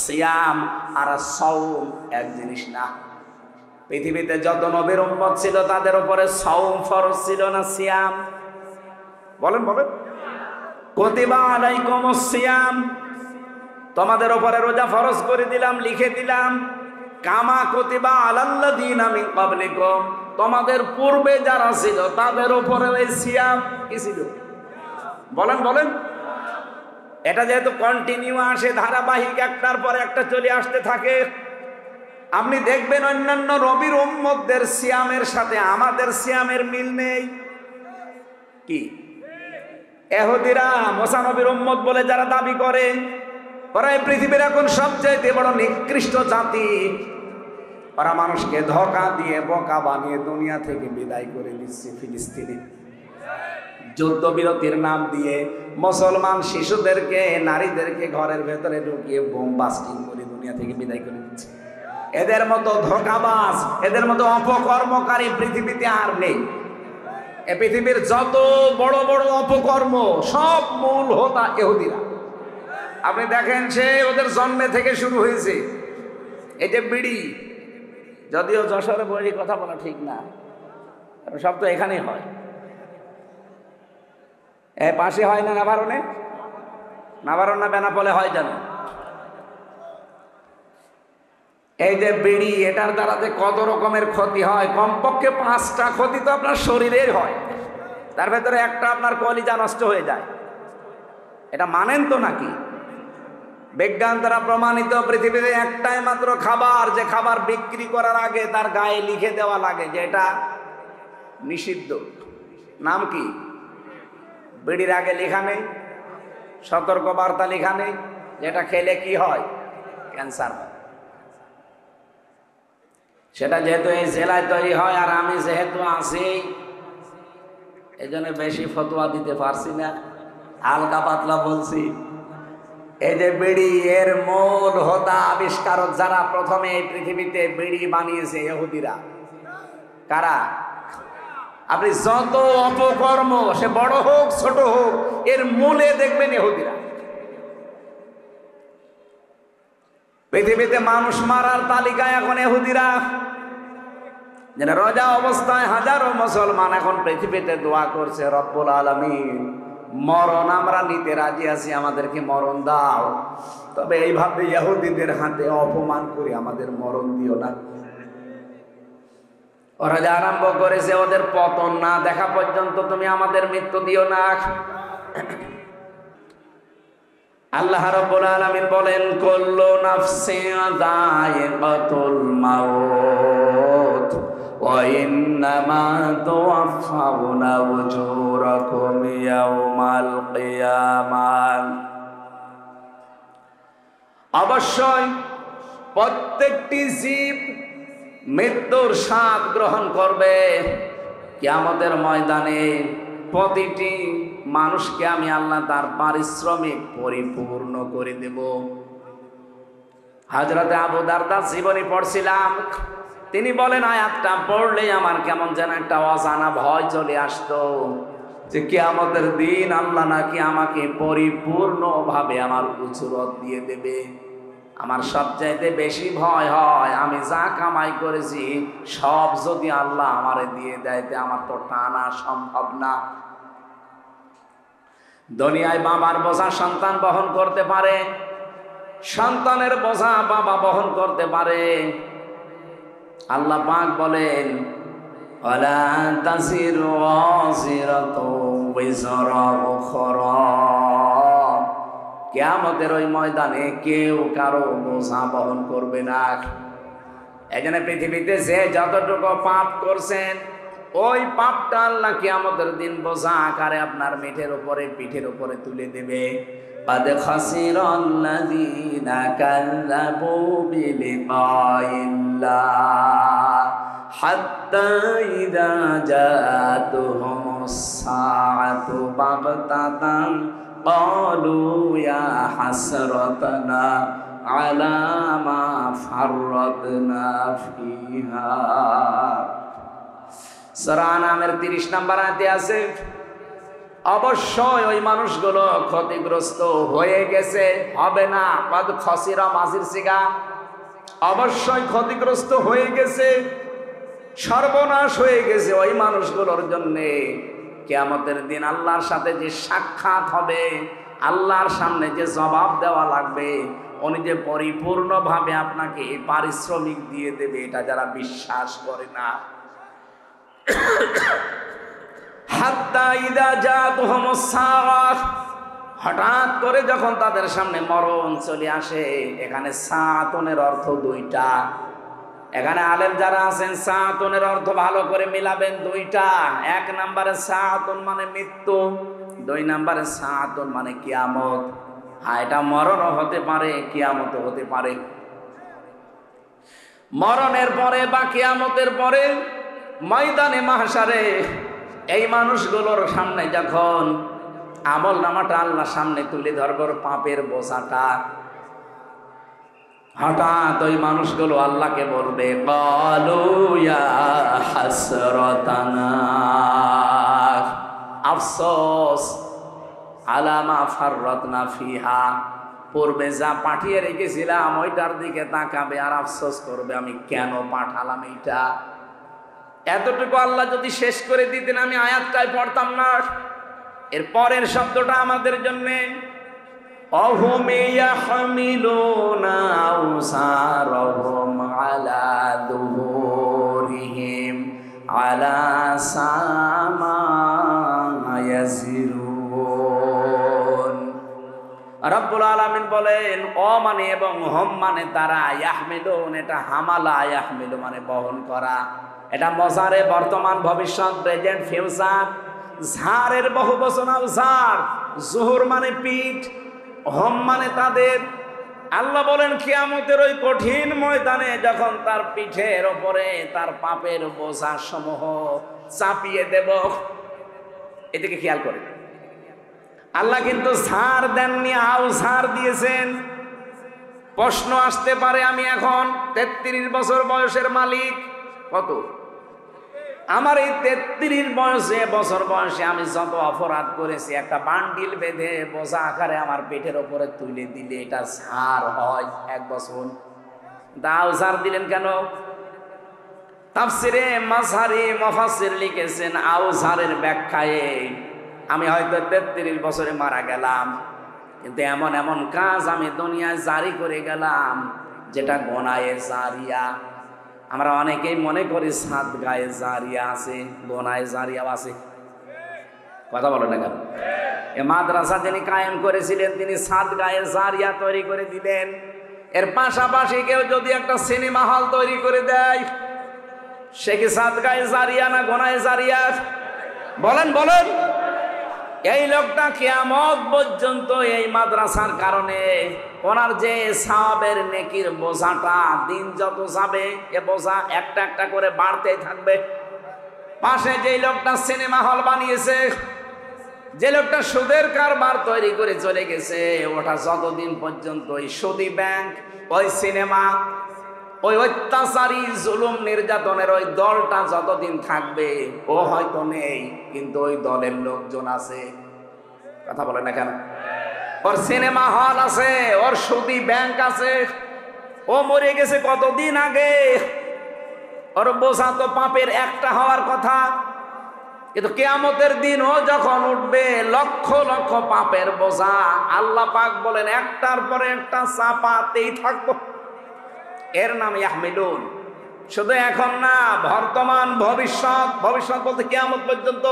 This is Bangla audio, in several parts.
সিয়াম আর সাওম এক জিনিস না। পৃথিবীতে যত নবীর উম্মত ছিল তাদের উপরে সাওম ফরজ ছিল না সিয়াম? বলেন বলেন। কুতিবা আলাইকুমুস সিয়াম, তোমাদের উপরে রোজা ফরজ করে দিলাম, লিখে দিলাম। কামা কুতিবা আলাল্লাযীনা মিন ক্বাবলিকুম, তোমাদের পূর্বে যারা ছিল তাদের উপরে এই সিয়াম কি ছিল? বলেন বলেন। এটা যেহেতু কন্টিনিউ আসে, ধারাবাহিক, একটার পর একটা চলে আসতে থাকে, আপনি দেখবেন অন্যান্য নবীর উম্মতদের সিয়ামের সাথে আমাদের সিয়ামের মিল নেই। কি? ইহুদিরা মুসা নবীর উম্মত বলে যারা দাবি করে, ওরা এই পৃথিবীর এখন সবচাইতে বড় নিকৃষ্ট জাতি। ওরা মানুষকে ধোঁকা দিয়ে বোকা বানিয়ে দুনিয়া থেকে বিদায় করে দিচ্ছে। ফিলিস্তিনে যুদ্ধবিরতির নাম দিয়ে মুসলমান শিশুদেরকে, নারীদেরকে ঘরের ভেতরে ঢুকিয়ে বোম বাস্টিং করে দুনিয়া থেকে বিদায় করে দিচ্ছে। এদের মতো ধোঁকাবাজ, এদের মতো অপকর্মকারী পৃথিবীতে আর নেই। এ পৃথিবীর যত বড় বড় অপকর্ম সব মূল হোতা ইহুদিরা। আপনি দেখেন, সে ওদের জন্মে থেকে শুরু হয়েছে। এই যে বিড়ি, যদিও যশোরে বলি কথা বলা ঠিক না, সব তো এখানেই হয়। এ পাশে হয় না নাভারণে? নাভারণ না বেনাপোলে হয় জানো? এই যে বিড়ি, এটার দ্বারা যে কত রকমের ক্ষতি হয়, কমপক্ষে 5টা ক্ষতি তো আপনার শরীরের হয়। তার ভেতরে একটা আপনার কলিজা নষ্ট হয়ে যায়। এটা মানেন তো নাকি? বিজ্ঞান দ্বারা প্রমাণিত পৃথিবীতে একটাই মাত্র খাবার, যে খাবার বিক্রি করার আগে তার গায়ে লিখে দেওয়া লাগে যে এটা নিষিদ্ধ। নাম কি? বিড়ির আগে লেখা নেই, সতর্ক বার্তা লেখা নেই, যেটা খেলে কি হয়? ক্যান্সার হয়। সেটা যেহেতু এই জেলায় তৈরি হয়, আর আমি যেহেতু আছি, এই জন্য বেশি ফতোয়া দিতে পারছি না, হালকা পাতলা বলছি। এই যে বিড়ি, এর মূল হোতা, আবিষ্কারক যারা প্রথমে এই পৃথিবীতে বিড়ি বানিয়েছে, ইহুদিরা। কারা? আপনি যত অপকর্ম, সে বড় হোক ছোট হোক, এর মূলে দেখবেন ইহুদিরা। পৃথিবীতে মানুষ মারার তালিকায় এখন ইহুদিরা। যেটা রোজা অবস্থায় হাজারো মুসলমান এখন পৃথিবীতে দোয়া করছে, রব্বুল আলামিন, মরণ আমরা নিতে রাজি আছি, আমাদেরকে মরণ দাও, তবে এইভাবে ইহুদিদের হাতে অপমান করে আমাদের মরণ দিও না। ওরা যা আরম্ভ করেছে, ওদের পতন না দেখা পর্যন্ত তুমি আমাদের মৃত্যু দিও না। আল্লাহ রাব্বুল আলামিন বলেন, কুল্লু নাফসিন যায়িকাতুল মাউত ওয়া ইন্নামা তুওয়াফাউনা উজুরাকুম ইয়াওমাল কিয়ামাহ। অবশ্যই প্রত্যেকটি জীব মৃত্যুর স্বাদ গ্রহণ করবে। কিয়ামতের ময়দানে প্রতিটি মানুষকে আমি আল্লাহ তার পারিশ্রমিক পরিপূর্ণ করে দেব। হযরতে আবু দারদা জীবনী পড়ছিলাম, তিনি বলেন, আয়াতটা পড়লেই আমার কেমন যেন একটা অজানা ভয় চলে আসতো, যে কিয়ামতের দিন আল্লাহ নাকি আমাকে পরিপূর্ণভাবে আমার উজরত দিয়ে দেবে। আমার সবচাইতে বেশি ভয় হয়, আমি যা কামাই করেছি সব যদি আল্লাহ আমারে দিয়ে দেয়, আমার তো টানা সম্ভব না। দুনিয়ায় বাবার বোঝা সন্তান বহন করতে পারে, সন্তানের বোঝা বাবা বহন করতে পারে। আল্লাহ পাক বলেন, ওয়ালা তাসিরু ওয়াজিরাতু বিজরা উখরা। কিয়ামতের ওই ময়দানে কেউ কারো বোঝা বহন করবে না। এজন্য পৃথিবীতে যে যতটুকু পাপ করছেন, ওই পাপটা আল্লাহ কিয়ামতের দিন বোঝা আকারে আপনার পিঠের উপরে তুলে দেবে। قد خسر الذين كذبوا بلقاء الله حتى إذا جاءتهم الساعة بغتة قالوا يا حسرتنا على ما فرطنا فيها। সূরা আনামের 30 নম্বর আয়াতে আছে, অবশ্যই ওই মানুষগুলো ক্ষতিগ্রস্ত হয়ে গেছে, হবে না। কদ খসিরা মাজির সিগা, অবশ্যই ক্ষতিগ্রস্ত হয়ে গেছে, সর্বনাশ হয়ে গেছে ওই মানুষগুলোর জন্যে। কিয়ামতের দিন আল্লাহর সাথে যে সাক্ষাৎ হবে, আল্লাহর সামনে যে জবাব দেওয়া লাগবে, উনি যে পরিপূর্ণভাবে আপনাকে পারিশ্রমিক দিয়ে দেবে, এটা যারা বিশ্বাস করে না। হাত্তা ইদা জাতুহুমুস সাআহ, হঠাৎ করে যখন তাদের সামনে মরণ চলে আসে। এখানে সাআতুনের অর্থ দুইটা। এখানে আলেম যারা আছেন সাআতুনের অর্থ ভালো করে মিলাবেন দুইটা। এক নম্বরে সাআতুন মানে মৃত্যু, দুই নম্বরে সাআতুন মানে কিয়ামত। হ্যাঁ, এটা মরণও হতে পারে, কিয়ামতও হতে পারে। মরণের পরে বা কিয়ামতের পরে ময়দানে মাহশারে এই মানুষগুলোর সামনে যখন আমল নামাটা আল্লাহর সামনে তুলে ধরবার পাপের বোঝাটা, হঠাৎ ওই মানুষগুলো আল্লাহকে বলবে, ক্বালু ইয়া হাসরাতানা, আফসোস আলা মা ফাররাতনা ফিহা, পূর্বে যা পাঠিয়ে রেখেছিলাম ওইটার দিকে তাকাবে আর আফসোস করবে, আমি কেন পাঠালাম এইটা। এতটুকু আল্লাহ যদি শেষ করে দিতেন আমি আয়াতটাই পড়তাম না। এর পরের শব্দটা আমাদের জন্য, অহুম ইয়াহমিলুনা আওসারহুম আলা দুহুরিহিম আলা সামা ইয়াজিরুন। রব্বুল আলামিন বলেন, অ মানে এবং হম মানে তারা, ইয়াহমিলুন এটা হামালা, ইয়াহমিলু মানে বহন করা। এটা মজারে বর্তমান ভবিষ্যৎ প্রেজেন্ট ফিউচার। ঝাড়ের বহু বচন ঝাড়, জুহুর মানে পিঠ, হম মানে তাদের। আল্লাহ বলেন কিয়ামতের ওই কঠিন ময়দানে যখন তার পিঠের ওপরে তার পাপের বোঝা সমূহ চাপিয়ে দেব। এদিকে খেয়াল করে, আল্লাহ কিন্তু ঝাড় দেননি, আও ঝাড় দিয়েছেন। প্রশ্ন আসতে পারে, আমি এখন 33 বছর বয়সের মালিক। কত? আমার এই 33 বছর বয়সে আমি যত অপরাধ করেছি, একটা বান্ডিল বেঁধে বোঝা আকারে আমার পেটের ওপরে তুলে দিলে এটা ঝাড় হয় 1 বছর। দাও ঝাড় দিলেন কেন? তাফসিরে মাযহারি মুফাসসির লিখেছেন, আও ঝাড়ের ব্যাখ্যায় আমি হয়তো 33 বছরে মারা গেলাম, কিন্তু এমন এমন কাজ আমি দুনিয়ায় জারি করে গেলাম যেটা গোনায়ে জারিয়া। আমরা অনেকেই মনে করি সাদগায়ে জারিয়া আছে, গোনায়ে জারিয়াও আছে। কথা বলো না কেন? এ মাদ্রাসা যিনি কায়েম করেছিলেন তিনি সাদগায়ে জারিয়া তৈরি করে দিলেন। এর পাশাপাশি কেউ যদি একটা সিনেমা হল তৈরি করে দেয়, সে কি সাদগায়ে জারিয়া না গোনায়ে জারিয়া? বলেন বলেন। এই লোকটা কিয়ামত পর্যন্ত এই মাদ্রাসার কারণে ওনার যে সওয়াবের নেকির বোঝাটা দিন যত যাবে এ বোঝা একটা একটা করে বাড়তেই থাকবে। পাশে যে লোকটা সিনেমা হল বানিয়েছে, যে লোকটা সুদের কারবার তৈরি করে চলে গেছে, ওটা যতদিন পর্যন্ত ওই সুদী ব্যাংক, ওই সিনেমা, ওই অত্যাচারী জুলুম নির্যাতনের ওই দলটা যতদিন থাকবে, ও হয়তো নেই কিন্তু ওই দলের লোকজন আছে। কথা বলে না কেন? ওর সিনেমা হল আছে, ওর সুদী ব্যাংক আছে। ও মরে গেছে কতদিন আগে, ওর বোঝা তো পাপের একটা হওয়ার কথা, কিন্তু কিয়ামতের দিন ও যখন উঠবে লক্ষ লক্ষ পাপের বোঝা, আল্লাহ পাক বলেন একটার পরে একটা চাপাতেই থাকবো। এর নাম ইয়াহমিলুন। শুধু এখন না, বর্তমান ভবিষ্যৎ, ভবিষ্যৎ বলতে কিয়ামত পর্যন্ত।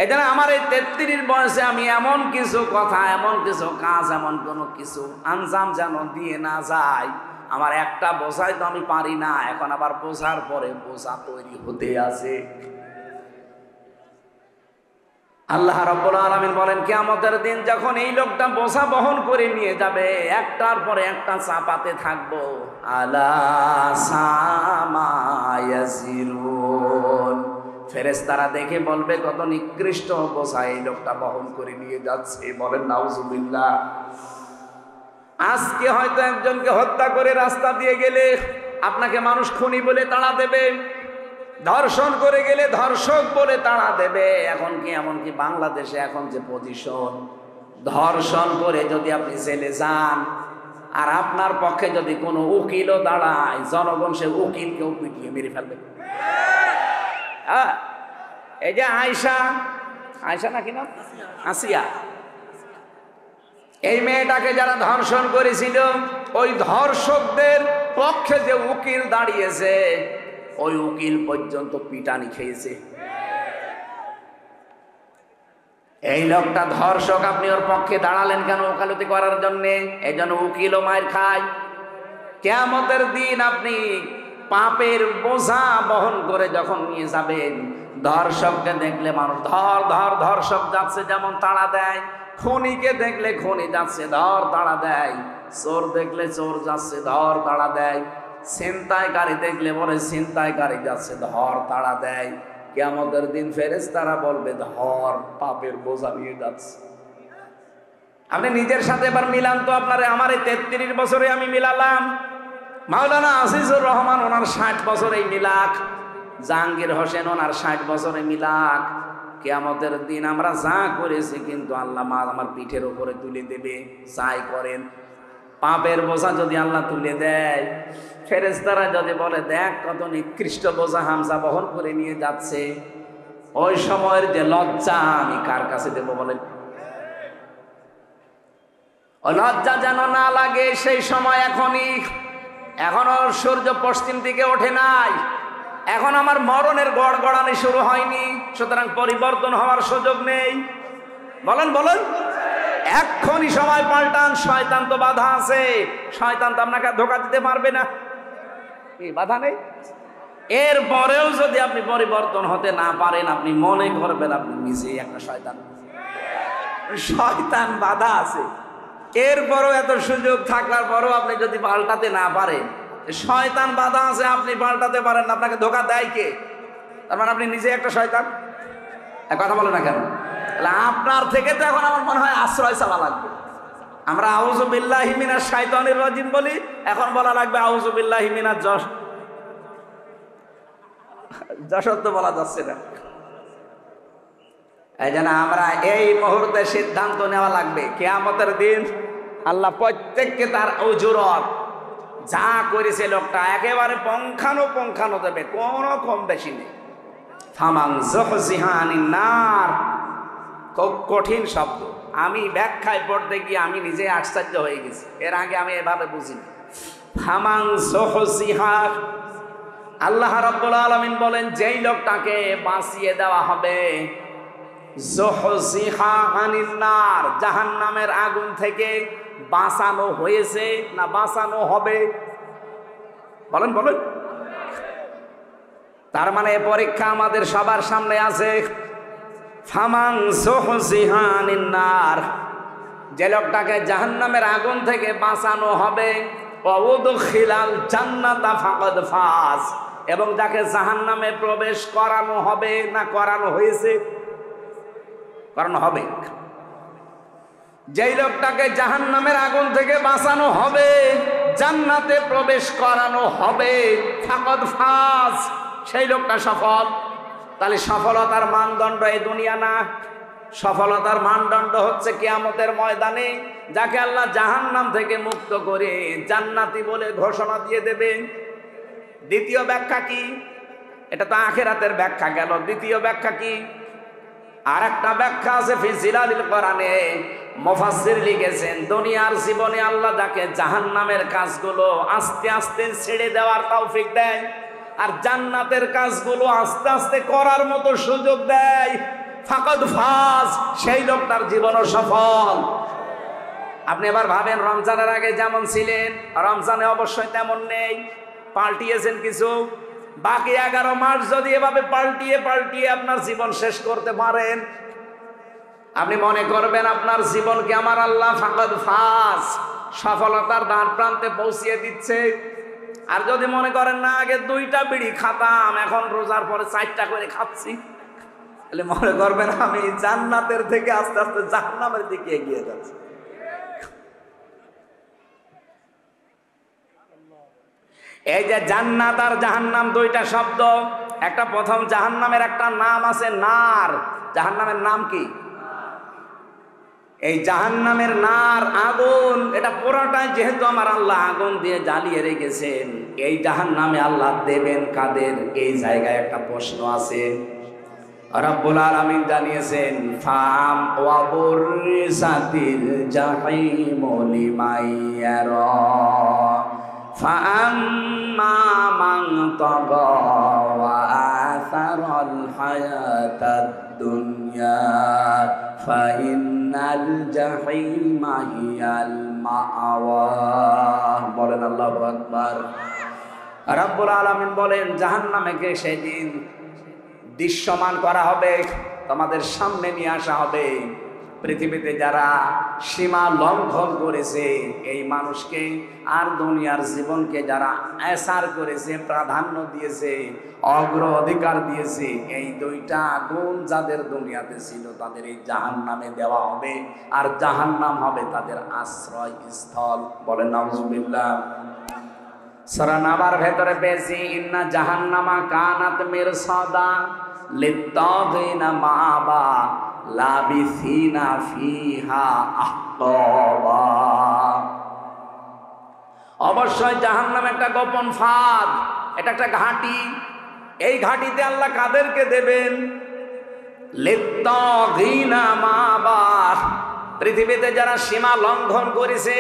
এজন্য আমার এই 33 বয়সে আমি এমন কিছু কথা, এমন কিছু কাজ, এমন কোনো কিছু আঞ্জাম যেন দিয়ে না যায়। আমার একটা বোঝাই তো আমি পারি না, এখন আবার বোঝার পরে বোঝা তৈরি হতে আছে। আল্লাহ রাব্বুল আলামিন বলেন কিয়ামতের দিন যখন এই লোকটা বোঝা বহন করে নিয়ে যাবে, একটার পরে একটা চাপাতে থাকবো। আলা সামা ইয়াজিরুন, ফেরেশতারা দেখে বলবে কত নিকৃষ্ট বোঝা এই লোকটা বহন করে নিয়ে যাচ্ছে। বলেন নাউজুবিল্লাহ। আজকে হয়তো একজনকে হত্যা করে রাস্তা দিয়ে গেলে আপনাকে মানুষ খুনি বলে তাড়া দেবে, ধর্ষণ করে গেলে ধর্ষক বলে তাড়া দেবে। এখন কি এমনকি বাংলাদেশে এখন যে পজিশন, ধর্ষণ করে যদি আপনি জেলে যান আর আপনার পক্ষে যদি কোনো উকিলও দাঁড়ায়, জনগণ সে উকিলকেও পিটিয়ে মেরে ফেলবে। হ্যাঁ, এই যে আয়শা নাকি না, আসিয়া, এই মেয়েটাকে যারা ধর্ষণ করেছিল, ওই ধর্ষকদের পক্ষে যে উকিল দাঁড়িয়েছে, ওই উকিল পর্যন্ত পিটানি খেয়েছে। এই লোকটা ধর্ষক, আপনি ওর পক্ষে দাঁড়ালেন কেন? ওকালতি করার জন্য। এই জন্য উকিলও মার খায়। কিয়ামতের দিন আপনি পাপের বোঝা বহন করে যখন নিয়ে যাবেন, ধর্ষককে দেখলে মানুষ ধর্ষক যাচ্ছে যেমন তাড়া দেয়, খনিকে দেখলে খনি যাচ্ছে তাড়া দেয়, চোর দেখলে চোর যাচ্ছে তাড়া দেয়, ছিনতাইকারী দেখলে বলে ছিনতাইকারী যাচ্ছে তাড়া দেয়। কিয়ামতের দিন ফেরেশতারা বলবে পাপের বোঝা নিয়ে যাচ্ছে। আপনি নিজের সাথে এবার মিলান তো। আমার এই 33 বছরে আমি মিলালাম, মাওলানা আজিজুর রহমান ওনার 60 বছরে মিলাক, জাহাঙ্গীর হোসেন ওনার 60 বছরে মিলাক। কিয়ামতের দিন আমরা যা করেছি কিন্তু আল্লাহ আমার পিঠের উপরে তুলে দেবে। যাই করেন, পাপের বোঝা যদি আল্লাহ তুলে দেয়, ফেরেশতারা যদি বলে দেখ কত নিকৃষ্ট বোঝা হামজা বহন করে নিয়ে যাচ্ছে, ওই সময়ের যে লজ্জা আমি কার কাছে দেব বলেন? ওই লজ্জা যেন না লাগে সেই সময় এখনো সূর্য পশ্চিম দিকে ওঠে নাই, এখন আমার মরণের গড়গড়ানি শুরু হয়নি, সুতরাং পরিবর্তন হওয়ার সুযোগ নেই। বলেন এক্ষুনি সময় পাল্টান। শয়তান তো বাধা আছে, শয়তান তো আপনাকে ধোঁকা দিতে পারবে না, বাধা নেই। এরপরেও যদি আপনি পরিবর্তন হতে না পারেন, আপনি মনে করবেন আপনি নিজেই একটা শয়তান বাধা আছে। এরপরও এত সুযোগ থাকার পরও আপনি যদি পাল্টাতে না পারেন, শয়তান বাধা আছে, আপনি পাল্টাতে পারেন না, আপনাকে ধোঁকা দেয় কে? তার মানে আপনি নিজে একটা শয়তান। কথা বলে না কেন? আপনার থেকে তো এখন আমার মনে হয় আশ্রয় চাওয়া লাগবে। আমরা আউযু বিল্লাহি মিনাশ শাইতানির রাজিম বলি, এখন বলা লাগবে আউযু বিল্লাহি মিনাজ যশোর বলা যাচ্ছে না। এই জন্য আমরা এই মুহূর্তে সিদ্ধান্ত নেওয়া লাগবে, কিয়ামতের দিন আল্লাহ প্রত্যেককে তার উজুরত যা করেছে লোকটা একেবারে পঙ্খানো দেবে, কোনো কম বেশি নেই। ফামান যুহজিহা আনিন নার, খুব কঠিন শব্দ। আমি ব্যাখ্যায় পড়তে গিয়ে আমি নিজে আশ্চর্য হয়ে গেছি, এর আগে আমি এভাবে বুঝিনি। ফামান যুহজিহা, আল্লাহ রাব্বুল আলামিন বলেন যেই লোকটাকে বাঁচিয়ে দেওয়া হবে, যুহজিহা আনিন নার, জাহান্নামের আগুন থেকে বাঁচানো হয়েছে না বাঁচানো হবে? বলেন তার মানে পরীক্ষা আমাদের সবার সামনে আছে। ফামান যুহজিহা আনিন নার, যে লোকটাকে জাহান্নামের আগুন থেকে বাঁচানো হবে, ওয়া উদখিলাল জান্নাতা ফাকাদ ফাজ, এবং যাকে জাহান্নামে প্রবেশ করানো হবে না করানো হয়েছে? করানো হবে। যেই লোকটাকে জাহান্নামের আগুন থেকে বাঁচানো হবে, জান্নাতে প্রবেশ করানো হবে, ফাকাদ ফাজ, সেই লোকটা সফল। তাহলে সফলতার মানদণ্ড এই দুনিয়া না, সফলতার মানদণ্ড হচ্ছে কিয়ামতের ময়দানে যাকে আল্লাহ জাহান্নাম থেকে মুক্ত করে জান্নাতি বলে ঘোষণা দিয়ে দেবেন। দ্বিতীয় ব্যাখ্যা কি? এটা তো আখিরাতের ব্যাখ্যা গেল। দ্বিতীয় ব্যাখ্যা কি? আর একটা ব্যাখ্যা আছে ফি জিলালিল কোরআনে, মুফাসসির লিখেছেন দুনিয়ার জীবনে আল্লাহ যাকে জাহান্নামের কাজগুলো আস্তে আস্তে ছেড়ে দেওয়ার তৌফিক দেয় আর জান্নাতের কাজগুলো আস্তে আস্তে করার মতো সুযোগ দেয়, ফাকাদ ফাজ, সেই লোকটার জীবনও সফল। আপনি এবার ভাবেন, রমজানের আগে যেমন ছিলেন রমজানে অবশ্যই তেমন নেই, পাল্টিয়েছেন কিছু। বাকি 11 মাস যদি এভাবে পাল্টিয়ে আপনার জীবন শেষ করতে পারেন, আপনি মনে করবেন আপনার জীবনকে আমার আল্লাহ ফাকাদ ফাজ, সফলতার দ্বার প্রান্তে পৌঁছিয়ে দিচ্ছে। আর যদি মনে করেন না আগে 2টা বিড়ি খাতাম, এখন রোজার পরে 4টা করে খাচ্ছি, তাহলে মনে করবেন আমি জান্নাতের থেকে আস্তে আস্তে জাহান্নামের দিকে এগিয়ে যাচ্ছি। এই যে জান্নাত আর জাহান্নাম 2টা শব্দ, একটা প্রথম জাহান্নামের একটা নাম আছে নার। জাহান্নামের নাম কি? এই জাহান্নামের নার, আগুন, এটা পুরোটাই যেহেতু আমার আল্লাহ আগুন দিয়ে জ্বালিয়ে রেখেছেন, এই জাহান্নামে আল্লাহ দেবেন কাদের? এই জায়গায় একটা প্রশ্ন আছে। রব্বুল আলামিন জানিয়েছেন ফাম ওয়া বুরসাতিল জাহিমু লিমাইয়ারা ফাআম্মা মান তাগা ওয়া আসারাল হায়াতাদ দুনিয়া ফাইন্নাল জাহিমা হিয়াল মাআওয়া। বলেন আল্লাহু আকবার। রব্বুল আলামিন বলেন জাহান্নামকে সেদিন দৃশ্যমান করা হবে, তোমাদের সামনে নিয়ে আসা হবে। পৃথিবীতে যারা সীমা লঙ্ঘন করেছে এই মানুষকে, আর দুনিয়ার জীবনকে যারা এসার করেছে, প্রাধান্য দিয়েছে, অগ্রাধিকার দিয়েছে, এই দুইটা গুণ যাদের দুনিয়াতে ছিল তাদের এই জাহান্নামে দেওয়া হবে, আর জাহান্নাম হবে তাদের আশ্রয় স্থল। বলেন নাউজুবিল্লাহ। সূরা নাবার ভেতরে পেয়েছি ইন্না জাহান্নামা কানাত মিরসাদা লিত্তাগিনা মাআবা লাবিসিনা ফিহা আহকাবা। অবশ্যই জাহান্নাম একটা গোপন ফাঁদ, এটা একটা ঘাঁটি। এই ঘাঁটিতে আল্লাহ কাদেরকে দেবেন? লিত্তাগিনা মাআবা, পৃথিবীতে যারা সীমা লঙ্ঘন করেছে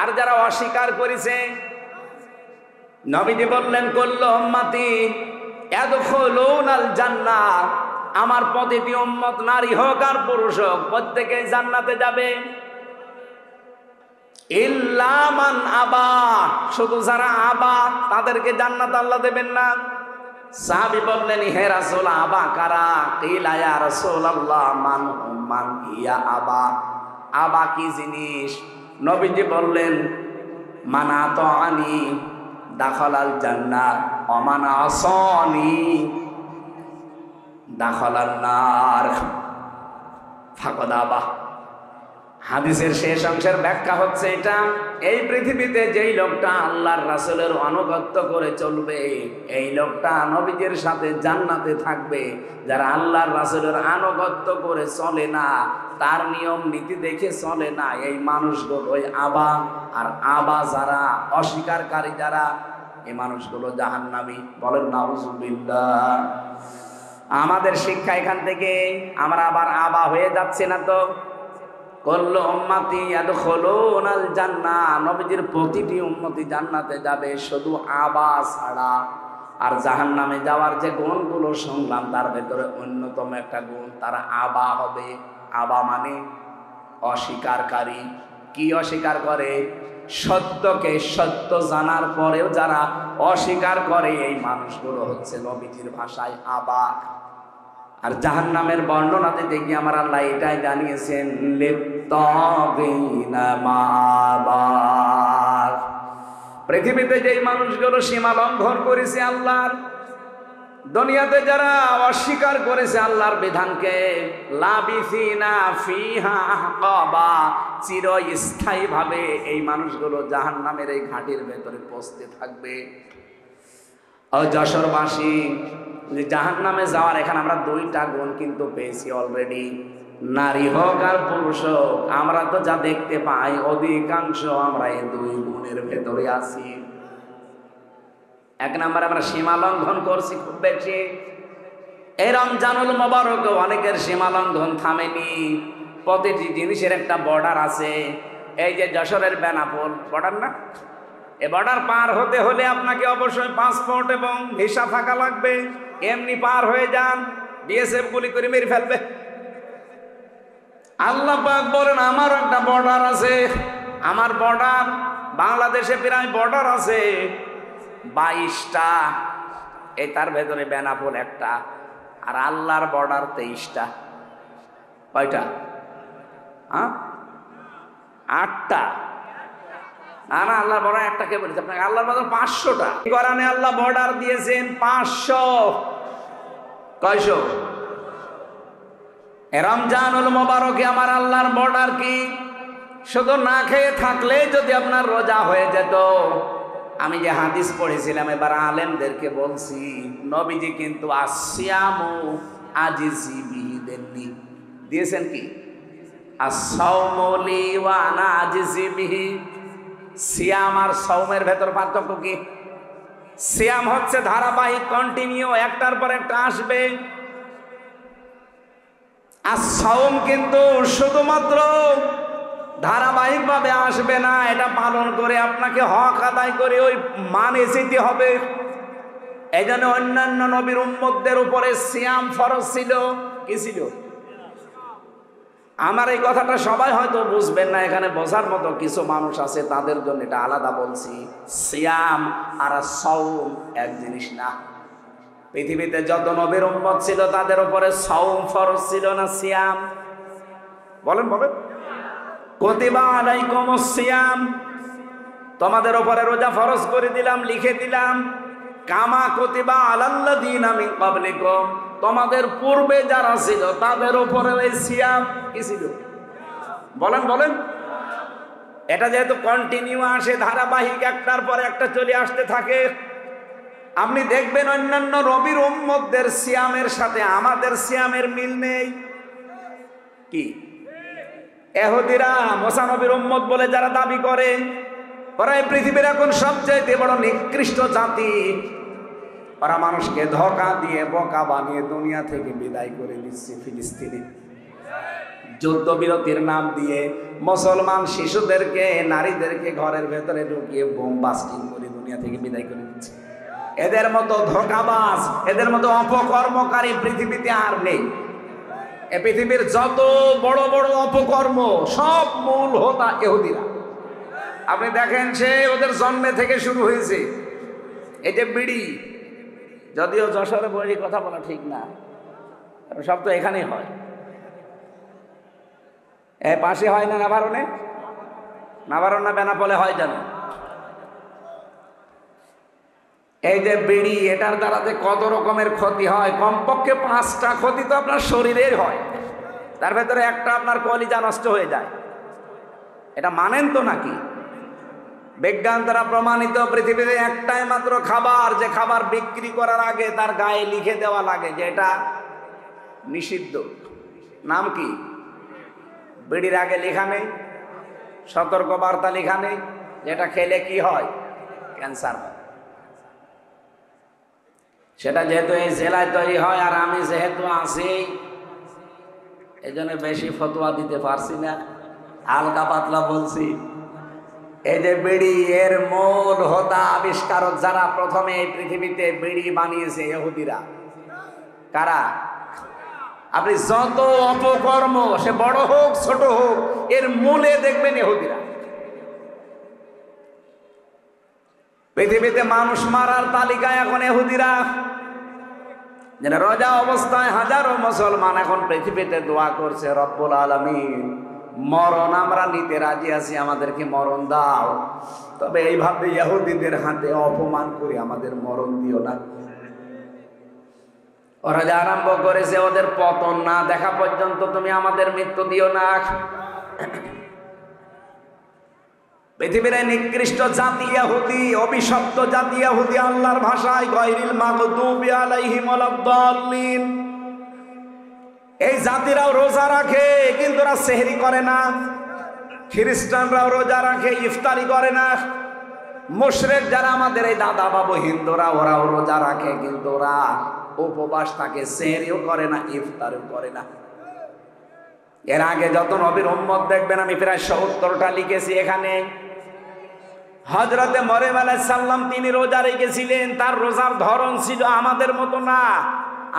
আর যারা অস্বীকার করেছে। নবীজি বললেন কুল্লু উম্মতি ইয়াদখুলুনাল জান্নাহ, আমার প্রতিটি উম্মত নারী হোক আর পুরুষ হোক প্রত্যেকেই জান্নাতে যাবে। ইল্লা মান আবা, শুধু যারা আবা তাদেরকে জান্নাত আল্লাহ দেবেন না। সাহাবী বললেন হে রাসূল আবা কারা? কিলা ইয়া রাসূলুল্লাহ মান ইয়া আবা। আবা কি জিনিস? নবীজি বললেন মানা তাআনি দাখালাল জান্নাহ ওয়া মান আসানি দাখালান নার ফাকাদ আবা। হাদিসের শেষ অংশের ব্যাখ্যা হচ্ছে এটা, এই পৃথিবীতে যেই লোকটা আল্লাহর রাসূলের আনুগত্য করে চলবে, এই লোকটা নবীজির সাথে জান্নাতে থাকবে। যারা আল্লাহর রাসূলের আনুগত্য করে চলে না, তার নিয়ম নীতি দেখে চলে না, এই মানুষগুলোই আবা। আর আবা যারা, অস্বীকারী যারা, এই মানুষগুলো জাহান্নামী। বলেন নাউজুবিল্লাহ। আমাদের শিক্ষা এখান থেকে আমরা আবার আবা হয়ে যাচ্ছে না তো? কুল্লু উম্মতি ইয়াদখুলুনাল জান্নাহ, নবীজির প্রতিটি উম্মতি জান্নাতে যাবে, শুধু আবা ছাড়া। আর জাহান্নামে যাওয়ার যে গুণগুলো শুনলাম তার ভেতরে অন্যতম একটা গুণ, তারা আবা হবে। আবা মানে অস্বীকারী। কি অস্বীকার করে? সত্যকে সত্য জানার পরেও যারা অস্বীকার করে, এই মানুষগুলো হচ্ছে নবীজির ভাষায় আবা। আর জাহান্নামের বর্ণনাতে দেখি আমার আল্লাহ এটাই জানিয়েছেন লিত্তাগিনা মাআবা। পৃথিবীতে যেই মানুষগুলো সীমা লঙ্ঘন করেছে আল্লাহর, দুনিয়াতে যারা অস্বীকার করেছে আল্লাহর বিধানকে, লাবিসিনা ফিহা আহকাবা, চিরস্থায়ী ভাবে এই মানুষগুলো জাহান্নামের এই ঘাটির ভেতরে পৌঁছতে থাকবে। ও যশোরবাসী, জাহান্নামে যাওয়ার এখানে আমরা দুইটা গুণ কিন্তু পেয়েছি অলরেডি। নারী হোক আর পুরুষ হোক, আমরা তো যা দেখতে পাই অধিকাংশ আমরা এই দুই গুণের ভেতরে আছি। এক নম্বরে আমরা সীমা লঙ্ঘন করছি খুব বেশি। এই রমজানুল মোবারক অনেকের সীমা লঙ্ঘন থামেনি। প্রতিটি জিনিসের একটা বর্ডার আছে। এই যে যশোরের বেনাপোল বর্ডার না, এ বর্ডার পার হতে হলে আপনাকে অবশ্যই পাসপোর্ট এবং ভিসা থাকা লাগবে। এমনি পার হয়ে যান, বিএসএফ গুলি করে মেরে ফেলবে। আল্লাহ পাক বলেন আমার একটা বর্ডার আছে। আমার বর্ডার, বাংলাদেশে প্রায় বর্ডার আছে 22টা। এই তার ভেতরে বেনাপোল একটা, আর আল্লাহর বর্ডার 23টা। কয়টা? 8টা। না না, আল্লাহর বর্ডার একটা কে বলেছে আপনাকে? আল্লাহর বর্ডার 500টা। কোরআনে আল্লাহ বর্ডার দিয়েছেন 500। কয়শো? রমজানুল মোবারকে আমার আল্লাহর বর্ডার কি? শুধু না খেয়ে থাকলে যদি আপনার রোজা হয়ে যেত, আমি যে হাদিস পড়েছিলাম এবার আলেমদেরকে বলছি, নবীজি কিন্তু আসিয়ামু আজিজি বিহি দেননি, দিয়েছেন কি আসসাওমু লি ওয়া আনা আজিজি বিহি। সিয়াম আর সাওমের ভেতর পার্থক্য কি? সিয়াম হচ্ছে ধারাবাহিক, কন্টিনিউ, একটার পর একটা আসবে। আর সাওম কিন্তু শুধুমাত্র ধারাবাহিকভাবে আসবে না, এটা পালন করে আপনাকে হক আদায় করে ওই মানে যেতে হবে। এই জন্য অন্যান্য নবীর উম্মতদের উপরে সিয়াম ফরজ ছিল। কি ছিল? আমার এই কথাটা সবাই হয়তো বুঝবেন না, এখানে বোঝার মতো কিছু মানুষ আছে, তাদের জন্য এটা আলাদা বলছি। সিয়াম আর সাওম এক জিনিস না। পৃথিবীতে যত নবীর উম্মত ছিল তাদের উপরে সাওম ফরজ ছিল না সিয়াম? বলেন বলেন। কুতিবা আলাইকুমুস সিয়াম, তোমাদের উপরে রোজা ফরজ করে দিলাম, লিখে দিলাম। কামা কুতিবা আলাল্লাযীনা মিন ক্বাবলিকুম, তোমাদের পূর্বে যারা ছিল তাদের উপরে ওই সিয়াম কি ছিল? বলেন বলেন। এটা যেহেতু কন্টিনিউ আসে, ধারাবাহিক, একটার পর একটা চলে আসতে থাকে, আপনি দেখবেন অন্যান্য নবীর উম্মতদের সিয়ামের সাথে আমাদের সিয়ামের মিল নেই। কি? ইহুদিরা মুসা নবীর উম্মত বলে যারা দাবি করে, ওরা এই পৃথিবীর এখন সবচাইতে বড় নিকৃষ্ট জাতি। ওরা মানুষকে ধোঁকা দিয়ে বোকা বানিয়ে দুনিয়া থেকে বিদায় করে দিচ্ছে। ফিলিস্তিনে যুদ্ধবিরতির নাম দিয়ে মুসলমান শিশুদেরকে, নারীদেরকে ঘরের ভেতরে ঢুকিয়ে বোম বাস্টিং করে দুনিয়া থেকে বিদায় করে দিচ্ছে। এদের মতো ধোঁকাবাজ, এদের মতো অপকর্মকারী পৃথিবীতে আর নেই। এ পৃথিবীর যত বড় বড় অপকর্ম সব মূল হোতা ইহুদিরা। আপনি দেখেন, সে ওদের জন্মে থেকে শুরু হয়েছে। এই যে বিড়ি, যদিও যশোরে বলি কথা বলা ঠিক না, সব তো এখানেই হয়। পাশে হয় না নাভারণে? নাভারণ না বেনাপোলে হয় জানো? এই যে বিড়ি, এটার দ্বারাতে কত রকমের ক্ষতি হয়। কমপক্ষে 5টা ক্ষতি তো আপনার শরীরের হয়, তার ভেতরে একটা আপনার কলিজা নষ্ট হয়ে যায়। এটা মানেন তো নাকি? বিজ্ঞান দ্বারা প্রমাণিত পৃথিবীতে একটাই মাত্র খাবার, যে খাবার বিক্রি করার আগে তার গায়ে লিখে দেওয়া লাগে যে এটা নিষিদ্ধ। নাম কি? বিড়ির আগে লেখা নেই, সতর্ক বার্তা লেখা নেই, যেটা খেলে কি হয়? ক্যান্সার হয়। সেটা যেহেতু এই জেলায় তৈরি হয়, আর আমি যেহেতু আছি, এই জন্য বেশি ফতোয়া দিতে পারছি না, হালকা পাতলা বলছি। এই যে বিড়ি, এর মূল হোতা আবিষ্কারক যারা প্রথমে এই পৃথিবীতে বিড়ি বানিয়েছে, ইহুদিরা। কারা? আপনি যত অপকর্ম, সে বড় হোক ছোট হোক, এর মূলে দেখবেন ইহুদিরা। পৃথিবীতে মানুষ মারার তালিকায় এখন ইহুদিরা। যেন রোজা অবস্থায় হাজারো মুসলমান এখন পৃথিবীতে দোয়া করছে, রব্বুল আলামিন মরণ আমরা নিতে রাজি আছি, আমাদেরকে মরণ দাও, তবে এইভাবে ইহুদিদের হাতে অপমান করে আমাদের মরণ দিও না। ওরা যা আরম্ভ করেছে, ওদের পতন না দেখা পর্যন্ত তুমি আমাদের মৃত্যু দিও না। পৃথিবীর নিকৃষ্ট জাতি ইহুদি, অভিশপ্ত জাতি ইহুদি, আল্লাহর ভাষায় গায়রিল মাগদুবি আলাইহিম ওয়ালাদ-দাল্লিন। এই জাতিরাও রোজা রাখে, কিন্তু ওরা সেহরি করে না। খ্রিস্টানরাও রোজা রাখে, ইফতারি করে না। মুশরিক যারা আমাদের এই দাদা বাবু হিন্দুরা, ওরাও রোজা রাখে, কিন্তু ওরা উপবাস থাকে, সেহরিও করে না, ইফতারিও করে না। এর আগে যত নবীর উম্মত দেখবেন, আমি প্রায় 70টা লিখেছি এখানে। হযরতে মরিয়ম আলাইহিস সালাম, তিনি রোজা রেখেছিলেন, তার রোজার ধরন ছিল আমাদের মতো না।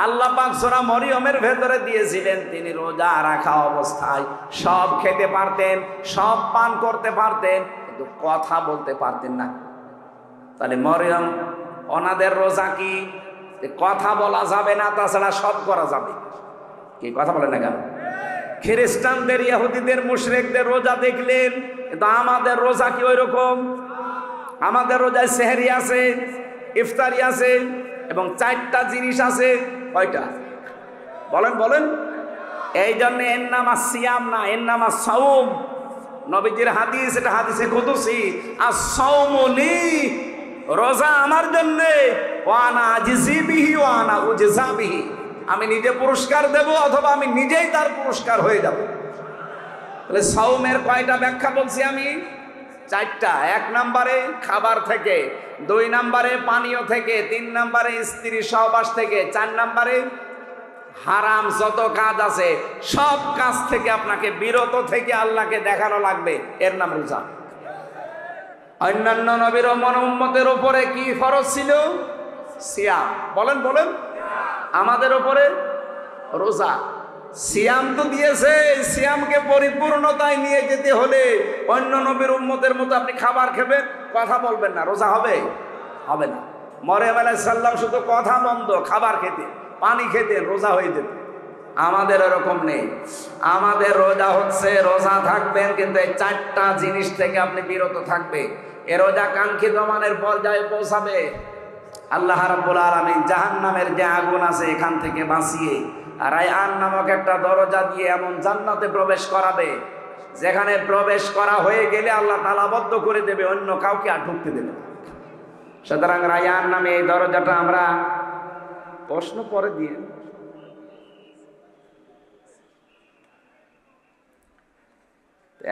আল্লাহ পাক সূরা মরিয়মের ভেতরে দিয়েছিলেন, তিনি রোজা রাখা অবস্থায় সব খেতে পারতেন, সব পান করতে পারতেন, কিন্তু কথা বলতে পারতেন না। তাহলে মরিয়ম, ওনাদের রোজা কি? কথা বলা যাবে না, তাছাড়া সব করা যাবে। কি কথা বলে না কেন? খ্রিস্টানদের, ইহুদিদের, মুশরিকদের রোজা দেখলেন, কিন্তু আমাদের রোজা কি ওই রকম? আমাদের রোজায় সেহরি আছে, ইফতারি আছে, এবং 4টা জিনিস আছে। কয়টা? বলেন বলেন। এই জন্য এর নাম সিয়াম না, এর নাম সাওম। নবীজির হাদিস, এটা হাদিসে কুদসি, আস-সাওমু লি রোজা আমার জন্য, ওয়ানা আজিজি বিহি ওয়ানা উজজা বিহি, আমি নিজে পুরস্কার দেব অথবা আমি নিজেই তার পুরস্কার হয়ে যাব। তাহলে সাওমের কয়টা ব্যাখ্যা বলছি আমি? 4টা। 1 নম্বরে খাবার থেকে, 2 নম্বরে পানীয় থেকে, 3 নম্বরে স্ত্রী সহবাস থেকে, 4 নম্বরে হারাম যত কাজ আছে সব কাজ থেকে আপনাকে বিরত থেকে আল্লাহকে দেখানো লাগবে, এর নাম রোজা। অন্যান্য নবীর উম্মতের উপরে কি ফরজ ছিল? সিয়াম। বলেন বলেন। আমাদের উপরে রোজা। সিয়াম তো দিয়েছে, সিয়ামকে পরিপূর্ণতায় নিয়ে যেতে হলে অন্য নবীর উম্মতের মতো আপনি খাবার খাবেন, কথা বলবেন না, রোজা হবে? হবে না। মরিয়ম আলাইহিস সালাম শুধু কথা বন্ধ, খাবার খেতে, পানি খেতে, রোজা হয়ে যেত। আমাদের এরকম নেই। আমাদের রোজা হচ্ছে, রোজা থাকবেন কিন্তু এই 4টা জিনিস থেকে আপনি বিরত থাকবে। এ রোজা কাঙ্ক্ষিত মানের পর্যায়ে পৌঁছাবে। আল্লাহ রাব্বুল আলামিন জাহান্নামের যে আগুন আছে এখান থেকে বাঁচিয়ে রায়্যান নামক একটা দরজা দিয়ে এমন জান্নাতে প্রবেশ করাবে, যেখানে প্রবেশ করা হয়ে গেলে আল্লাহ তালাবদ্ধ করে দেবে, অন্য কাউকে আর ঢুকতে দেবে না। সুতরাং রায়্যান নামে এই দরজাটা আমরা, প্রশ্ন পরে দিয়ে,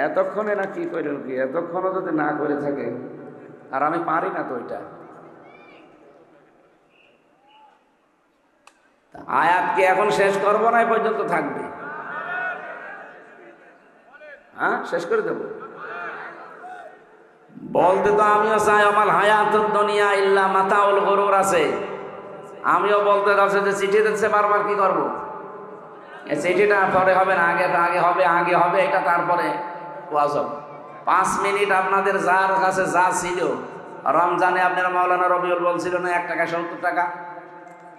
এতক্ষণে না কি করেন কি, এতক্ষণও যদি না করে থাকে, আর আমি পারি না তো ওইটা। আয়াত কি এখন শেষ করবো না, এই পর্যন্ত থাকবে? হ্যাঁ, শেষ করে দেব। বলতে তো আমিও চাই আমার হায়াতুদ দুনিয়া ইল্লা মাতাউল গুরুর আছে। আমিও বলতে যাচ্ছি যে চিঠি দিচ্ছে বারবার, কি করব? এই চিঠিটা পরে হবে না, আগে আগে হবে, আগে হবে, এটা তারপরে ওয়াজ হবে। 5 মিনিট আপনাদের যার কাছে যা ছিল, রমজানে আপনারা মাওলানা রবিউল বলছিল না 1 টাকা 70 টাকা,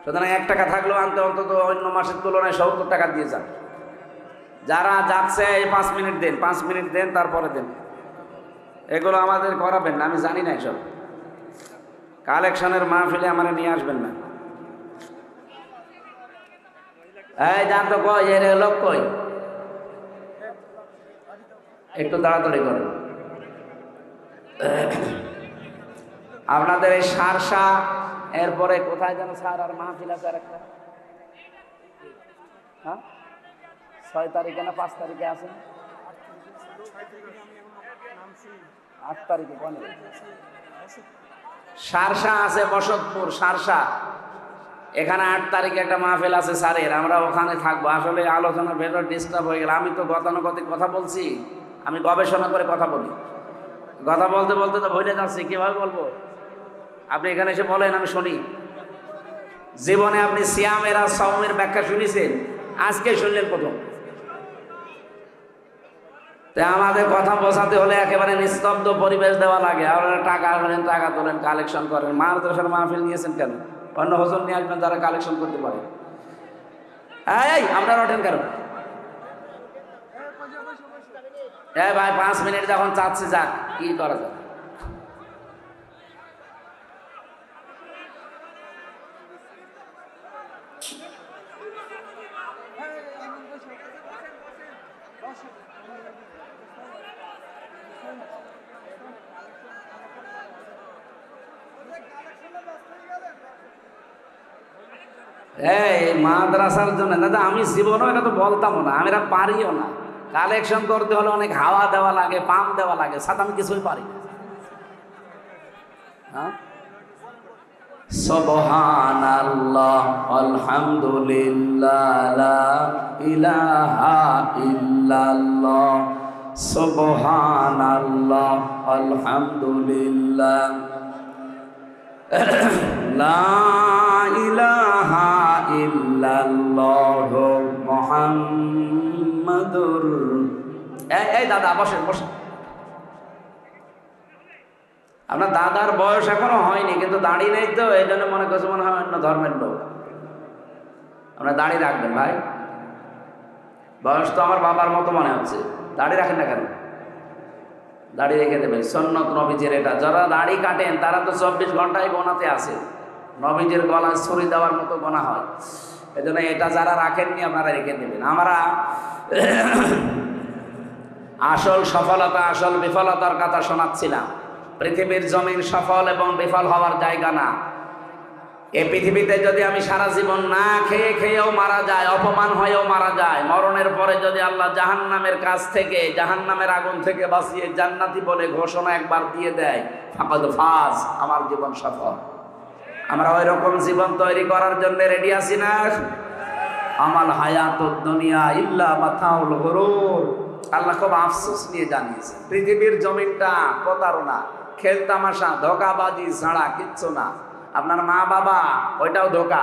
সুতরাং 1 টাকা থাকলেও আনতে অন্তত অন্য মাসের তুলনায় 70 টাকা দিয়ে যান। যারা যাচ্ছে এই 5 মিনিট দেন, 5 মিনিট দেন, তারপরে দেন। এগুলো আমাদের করাবেন না, আমি জানি না এসব। কালেকশনের মাহফিলে আমার নিয়ে আসবেন না। এই যান তো, কই এর লোক কই, একটু তাড়াতাড়ি করেন। আপনাদের এই সারসা, এরপরে কোথায় যেন স্যার আর মাহফিল আছে আর একটা, হ্যাঁ 6 তারিখে না 5 তারিখে আছে, 8 তারিখে কোন সারসা আছে, বসতপুর সারসা, এখানে 8 তারিখে একটা মাহফিল আছে স্যারের, আমরা ওখানে থাকবো। আসলে আলোচনার ভেতর ডিস্টার্ব হয়ে গেল। আমি তো গতানুগতিক কথা বলছি, আমি গবেষণা করে কথা বলি, কথা বলতে বলতে তো ভুলে যাচ্ছি, কিভাবে বলবো? আপনি এখানে এসে বলেন, আমি শুনি। জীবনে আপনি সিয়ামের আর সাওমের ব্যাখ্যা শুনেছেন? আজকে শুনলেন প্রথম। তাই আমাদের কথা বোঝাতে হলে একেবারে নিস্তব্ধ পরিবেশ দেওয়া লাগে। আপনারা টাকা আনেন, টাকা তোলেন, কালেকশন করেন। মাদ্রাসার মাহফিল নিয়েছেন কেন? অন্য হুজুর নিয়ে আসবেন যারা কালেকশন করতে পারে। এই আপনারা ওঠেন কেন? এই ভাই 5 মিনিট যখন চাচ্ছে, যাক, কি করা যায়? এই মাদ্রাসার জন্য দাদা আমি জীবনও এটা তো বলতামও না, আমি এটা পারিও না। কালেকশন করতে হলে অনেক হাওয়া দেওয়া লাগে, পাম্প দেওয়া লাগে, সাথে আমি কিছুই পারি না। হ্যাঁ, সুবহানাল্লাহ আলহামদুলিল্লাহ লা ইলাহা ইল্লাল্লাহ, সুবহানাল্লাহ আলহামদুলিল্লাহ লা ইলাহা ইল্লাল্লাহ মুহাম্মাদুর। এই দাদা বসেন বসেন। আপনার দাদার বয়স এখনো হয়নি, কিন্তু দাড়ি নেই তো, এই জন্য মনে করছে মনে হয় অন্য ধর্মের লোক। আপনার দাড়ি রাখবেন ভাই, বয়স তো আমার বাবার মতো মনে হচ্ছে। দাড়ি রাখেন না কেন? দাড়ি রেখে দেবেন, সুন্নত নবীজির এটা। যারা দাড়ি কাটেন তারা তো 24 ঘন্টায় গোনাতে আছে, নবীজির গলায় ছুরি দেওয়ার মতো গোনা হয়। এই জন্য এটা যারা রাখেননি আপনারা রেখে দেবেন। আমরা আসল সফলতা আসল বিফলতার কথা শোনাচ্ছিলাম। পৃথিবীর জমিন সফল এবং বিফল হওয়ার জায়গা না। এই পৃথিবীতে যদি আমি সারা জীবন না খেয়ে খেয়েও মারা যায়, অপমান হয়েও মারা যায়, মরণের পরে যদি আল্লাহ জাহান্নামের কাছ থেকে, জাহান্নামের আগুন থেকে বাঁচিয়ে জান্নাতি বলে ঘোষণা একবার দিয়ে দেয়, ফাকাদ ফাজ, আমার জীবন সফল। আমরা ওই রকম জীবন তৈরি করার জন্য রেডি আছি না? আমাল হায়াতুদ দুনিয়া ইল্লা মাতাউল গুরুর। আল্লাহ খুব আফসোস নিয়ে জানিয়েছে, পৃথিবীর জমিনটা প্রতারণা, খেল তামাশা, ধোঁকাবাজি ছাড়া কিচ্ছু না। আপনার মা বাবা, ওইটাও ধোঁকা।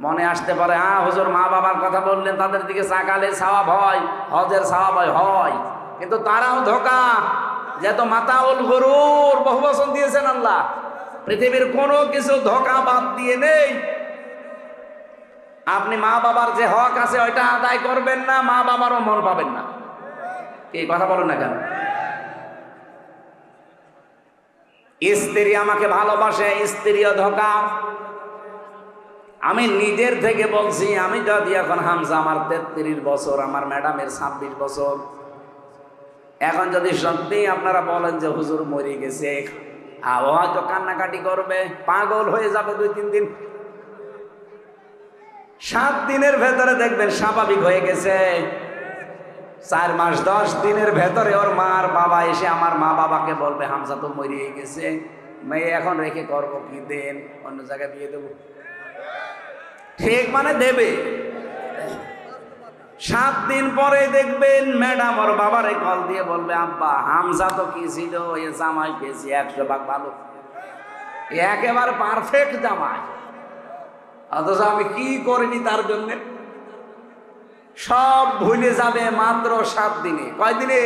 মনে আসতে পারে, হ্যাঁ হুজুর মা বাবার কথা বললেন, তাদের দিকে সাকালে সওয়াব হয়, হজের সওয়াব হয়, কিন্তু তারাও ধোঁকা। যেহেতু মাতাউল গুরুর বহু বচন দিয়েছেন আল্লাহ, পৃথিবীর কোনো কিছু ধোঁকা বাদ দিয়ে নেই। আপনি মা বাবার যে হক আছে ওইটা আদায় করবেন না, মা বাবারও মন পাবেন না। কি কথা বলেন না কেন? স্ত্রী আমাকে ভালোবাসে, স্ত্রীও ধোঁকা। আমি নিজের থেকে বলছি, আমি যদি এখন হামজা আমার 33 বছর, আমার ম্যাডামের 26 বছর, এখন যদি সত্যি আপনারা বলেন যে হুজুর মরে গেছে, হয়তো কান্নাকাটি করবে, পাগল হয়ে যাবে 2-3 দিন। 7 দিনের ভেতরে দেখবেন স্বাভাবিক হয়ে গেছে। 4 মাস 10 দিনের ভেতরে ওর মার বাবা এসে আমার মা বাবাকে বলবে হামজা তো মরিয়ে গেছে, মেয়ে এখন রেখে করবো কি, দেন অন্য জায়গায় বিয়ে দেবো। ঠিক মানে দেবে। 7 দিন পরে দেখবেন ম্যাডাম ওর বাবারে কল দিয়ে বলবে, আব্বা হামজা তো কি ছিল, এ জামাই পেয়েছি 100 ভাগ ভালো, একেবারে পারফেক্ট জামাই, অথচ আমি কি করিনি তার জন্য। সব ভুলে যাবে মাত্র 7 দিনে। কয়দিনে?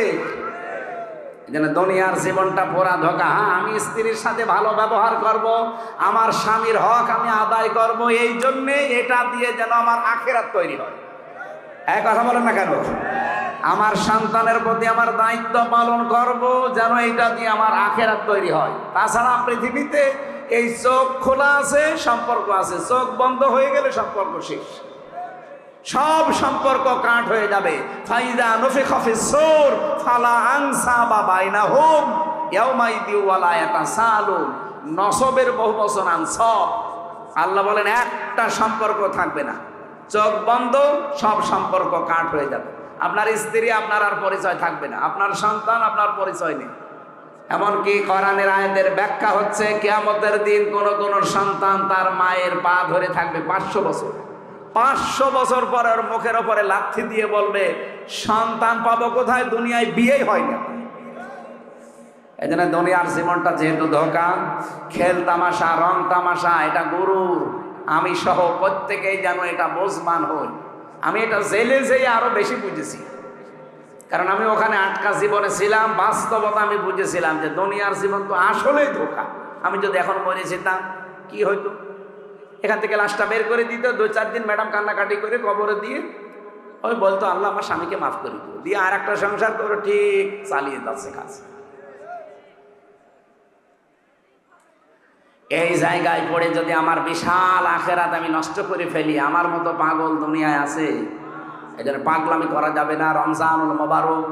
যেন দুনিয়ার জীবনটা পুরা ধোঁকা। হ্যাঁ আমি স্ত্রীর সাথে ভালো ব্যবহার করব, আমার স্বামীর হক আমি আদায় করব, এই জন্যে এটা দিয়ে যেন আমার আখিরাত তৈরি হয়। এক কথা বলেন না কেন? আমার সন্তানের প্রতি আমার দায়িত্ব পালন করব, যেন এটা দিয়ে আমার আখিরাত তৈরি হয়। তাছাড়া পৃথিবীতে এই চোখ খোলা আছে, সম্পর্ক আছে, চোখ বন্ধ হয়ে গেলে সম্পর্ক শেষ, সব সম্পর্ক কাট হয়ে যাবে। ফাইদা নুফিখা ফিস-সূর ফালা আনসাবা বাইনাহুম ইয়াউমাইদি ওয়ালা ইয়াতাসালুন। নসবের বহু বচন আনসাব। আল্লাহ বলেন একটা সম্পর্ক থাকবে না, চোখ বন্ধ, সব সম্পর্ক কাট হয়ে যাবে। আপনার স্ত্রী আপনার আর পরিচয় থাকবে না, আপনার সন্তান আপনার পরিচয় নেই। এমনকি কোরআনের আয়াতের ব্যাখ্যা হচ্ছে, কিয়ামতের দিন কোন কোন সন্তান তার মায়ের পা ধরে থাকবে 500 বছর। 500 বছর পরে ওর মুখের ওপরে লাথি দিয়ে বলবে, সন্তান পাবো কোথায়, দুনিয়ায় বিয়েই হয় না। এই জন্য দুনিয়ার জীবনটা যেহেতু ধোঁকা, খেল তামাশা, রং তামাশা, এটা গুরুর। আমি সহ প্রত্যেকেই যেন এটা বোঝবান হই। আমি এটা জেলে যেয়ে আরো বেশি বুঝেছি, কারণ আমি ওখানে আটকা জীবনে ছিলাম। বাস্তবতা আমি বুঝেছিলাম যে দুনিয়ার জীবন তো আসলেই ধোঁকা। আমি যদি এখন মরে যেতাম কি হইতো, এখান থেকে লাশটা বের করে দিত, 2-4 দিন ম্যাডাম কান্নাকাটি করে কবরে দিয়ে ওই বলতো আল্লাহ আমার স্বামীকে মাফ করে দিও, দিয়ে আর একটা সংসার করে ঠিক চালিয়ে যাচ্ছে কাজ। এই জায়গায় পড়ে যদি আমার বিশাল আখেরাত আমি নষ্ট করে ফেলি, আমার মতো পাগল দুনিয়ায় আছে। এই জন্য পাগলামি করা যাবে না। রমজানুল মোবারক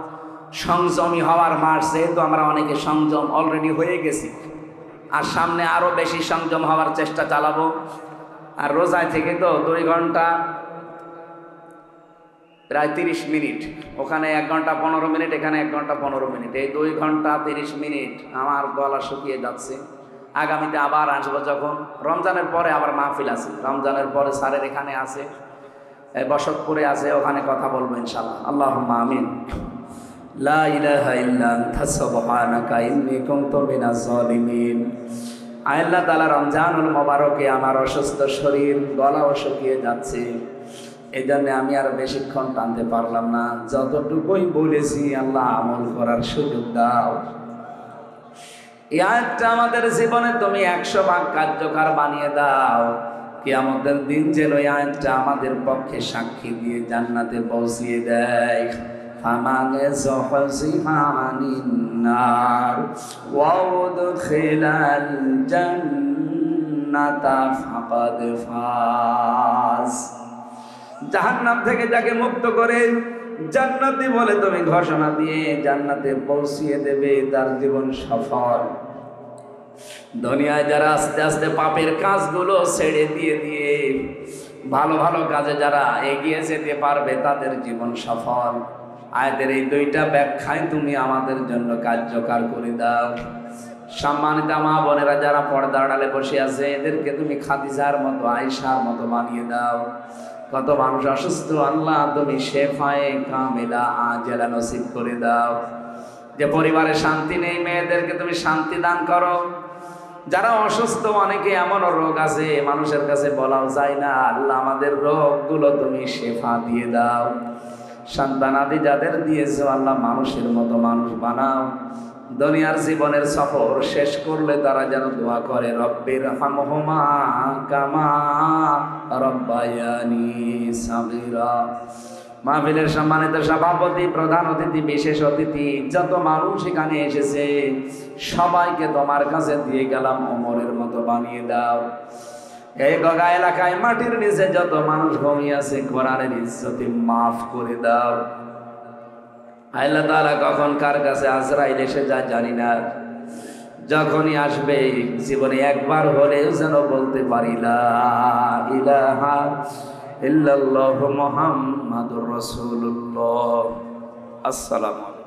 সংযমী হওয়ার মাস, যেহেতু আমরা অনেকে সংযম অলরেডি হয়ে গেছি, আর সামনে আরো বেশি সংযম হওয়ার চেষ্টা চালাবো। আর রোজায় থেকে তো 2 ঘন্টা প্রায় 30 মিনিট, ওখানে 1 ঘন্টা 15 মিনিট, এখানে 1 ঘন্টা 15 মিনিট, এই 2 ঘন্টা 30 মিনিট আমার গলা শুকিয়ে যাচ্ছে। আগামীতে আবার আসবো যখন, রমজানের পরে আবার মাহফিল আছে, রমজানের পরে স্যারের এখানে আছে, বসতপুরে আছে, ওখানে কথা বলবো ইনশাআল্লাহ। আল্লাহুম্মা আমিন। লা ইলাহা ইল্লা আনতা সুবহানাকা ইন্নী কুনতু মিনাজ জালিমিন। আল্লাহ তাআলা রমজানুল মোবারকে আমার অসুস্থ শরীর, গলাও শুকিয়ে যাচ্ছে, এই জন্য আমি আর বেশিক্ষণ টানতে পারলাম না। যতটুকুই বলেছি আল্লাহ আমল করার সুযোগ দাও। এই আয়াতটা আমাদের জীবনে তুমি 100 ভাগ কার্যকর বানিয়ে দাও। কিয়ামতের দিন যেন এই আয়াতটা আমাদের পক্ষে সাক্ষী দিয়ে জান্নাতে পৌঁছিয়ে দেয়। ফামানে যুহজিহা আনিন নার ওয়া উদখিলাল জান্নাতা ফাকাদ ফাজ। জাহান্নাম থেকে যাকে মুক্ত করে জান্নাতি বলে তুমি ঘোষণা দিয়ে জান্নাতে পৌঁছিয়ে দেবে, তার জীবন সফল। দুনিয়ায় যারা আস্তে আস্তে পাপের কাজগুলো ছেড়ে দিয়ে দিয়ে ভালো ভালো কাজে যারা এগিয়ে যেতে পারবে তাদের জীবন সফল। আয়াতের এই দুইটা ব্যাখ্যায় তুমি আমাদের জন্য কার্যকর করে দাও। সম্মানিত মা বোনেরা যারা পর্দার আড়ালে বসে আছে, এদেরকে তুমি খাদিজার মতো, আয়েশার মতো বানিয়ে দাও। কত মানুষ অসুস্থ, আল্লাহ তুমি শেফায়ে কামিলা আজেলা নসিব করে দাও। যে পরিবারে শান্তি নেই, মেয়েদেরকে তুমি শান্তি দান করো। যারা অসুস্থ, অনেকে এমন রোগ আছে মানুষের কাছে বলাও যায় না, আল্লাহ আমাদের রোগগুলো তুমি শেফা দিয়ে দাও। সন্তানাদি যাদের দিয়েছো আল্লাহ মানুষের মতো মানুষ বানাও। দুনিয়ার জীবনের সফর শেষ করলে তারা যেন দোয়া করে, রব্বির হামহুমা কামা রব্বায়ানি সাগীরা। মাহফিলের সম্মানিত সভাপতি, প্রধান অতিথি, বিশেষ অতিথি, যত মানুষ এখানে এসেছে সবাইকে তোমার কাছে দিয়ে গেলাম, ওমরের মতো বানিয়ে দাও। এই গগা এলাকায় মাটির নিচে যত মানুষ ঘুমিয়ে আছে, কোরআনের ইজ্জতে মাফ করে দাও। আল্লাহ তাআলা কখন কার কাছে আজরাইল এসে যায় জানি না, যখনই আসবে জীবনে একবার হলেও যেন বলতে পারি লা ইলাহা ইল্লাল্লাহু মুহাম্মাদুর রাসূলুল্লাহ। আসসালামু আলাইকুম।